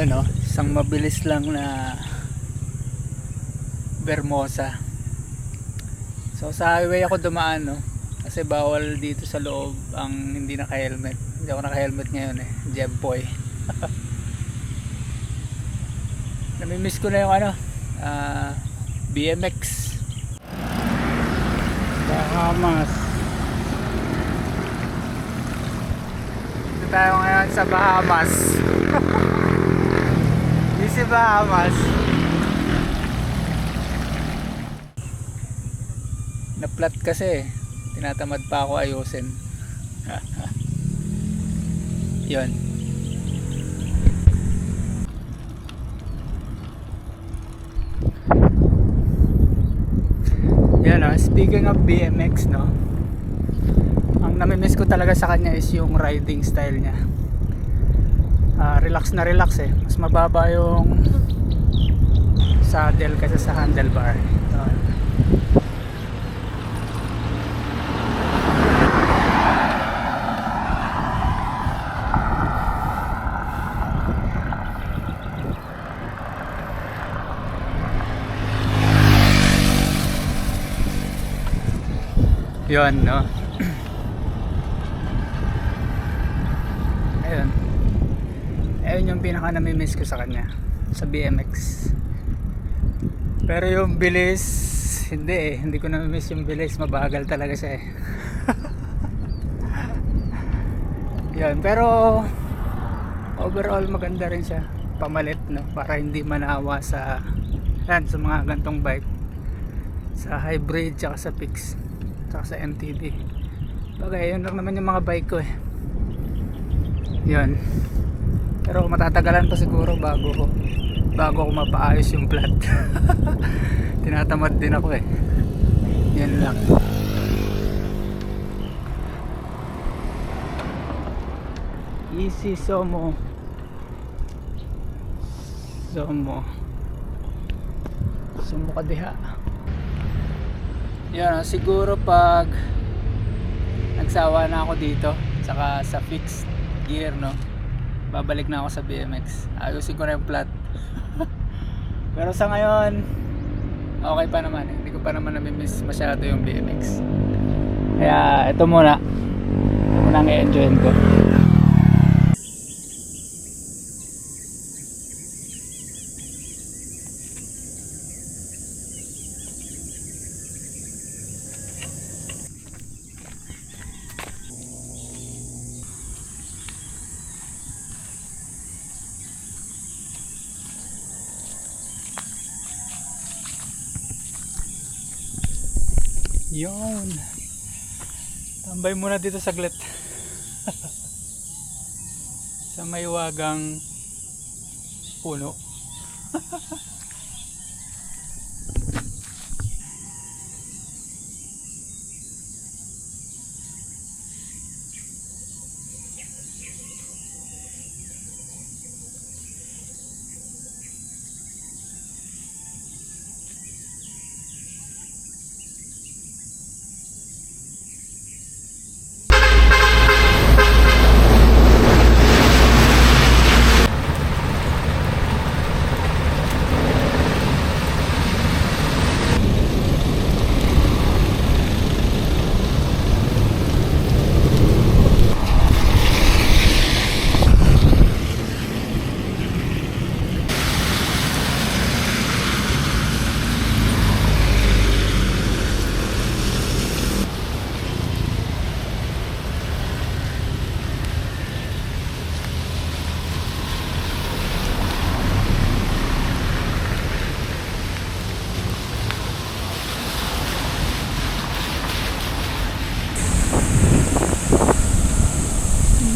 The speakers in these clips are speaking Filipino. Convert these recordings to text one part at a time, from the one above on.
Yan o, isang mabilis lang na Vermosa. So sa highway ako dumaan, no, kasi bawal dito sa loob ang hindi naka-helmet. Hindi ako naka-helmet ngayon eh, Jempoy. Namimiss ko na yung ano, BMX. Bahamas. Dito tayo ngayon sa Bahamas. Easy Bahamas. Na-flat kasi, tinatamad pa ako ayusin. Yun. Yan o, speaking of BMX, no, ang namimiss ko talaga sa kanya is yung riding style niya. Relax na relax eh, mas mababa yung saddle kaysa sa handlebar. Yun, no. Ayun yung pinaka namimiss ko sa kanya, sa BMX. Pero yung bilis, hindi ko namimiss yung bilis, mabagal talaga siya eh. Yun, pero overall maganda rin siya, pamalit, no, para hindi manawa sa mga gantong bike, sa hybrid tsaka sa fix tsaka sa MTB. Bagay, yun lang naman yung mga bike ko eh. Yun. Pero matatagalan pa siguro bago ko mapaayos yung plat. Tinatamad din ako eh. Yan lang. Easy Somo Kadiha. Yan, siguro pag nagsawa na ako dito saka sa fixed gear, no, babalik na ako sa BMX. Ayusin ko na yung plat. Pero sa ngayon okay pa naman eh. Hindi ko pa naman namimiss masyado yung BMX. Kaya ito muna ang i-enjoyin ko. Yun, tambay muna dito saglit. Sa may wagang puno.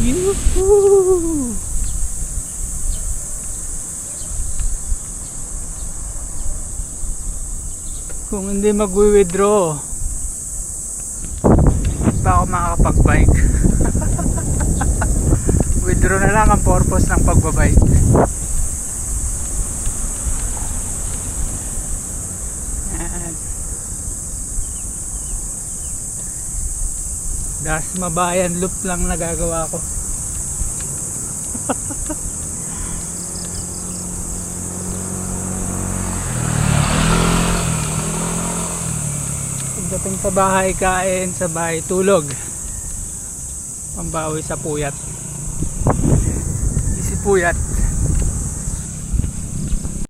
Yuhuu! Kung hindi mag-withdraw, pa ako makakapag-bike. Withdraw na lang ang purpose ng pagbabike. Dasma Bayan loop lang nagagawa ko. Pagdating sa bahay, kain, sa bahay tulog. Pambawi sa puyat. Si puyat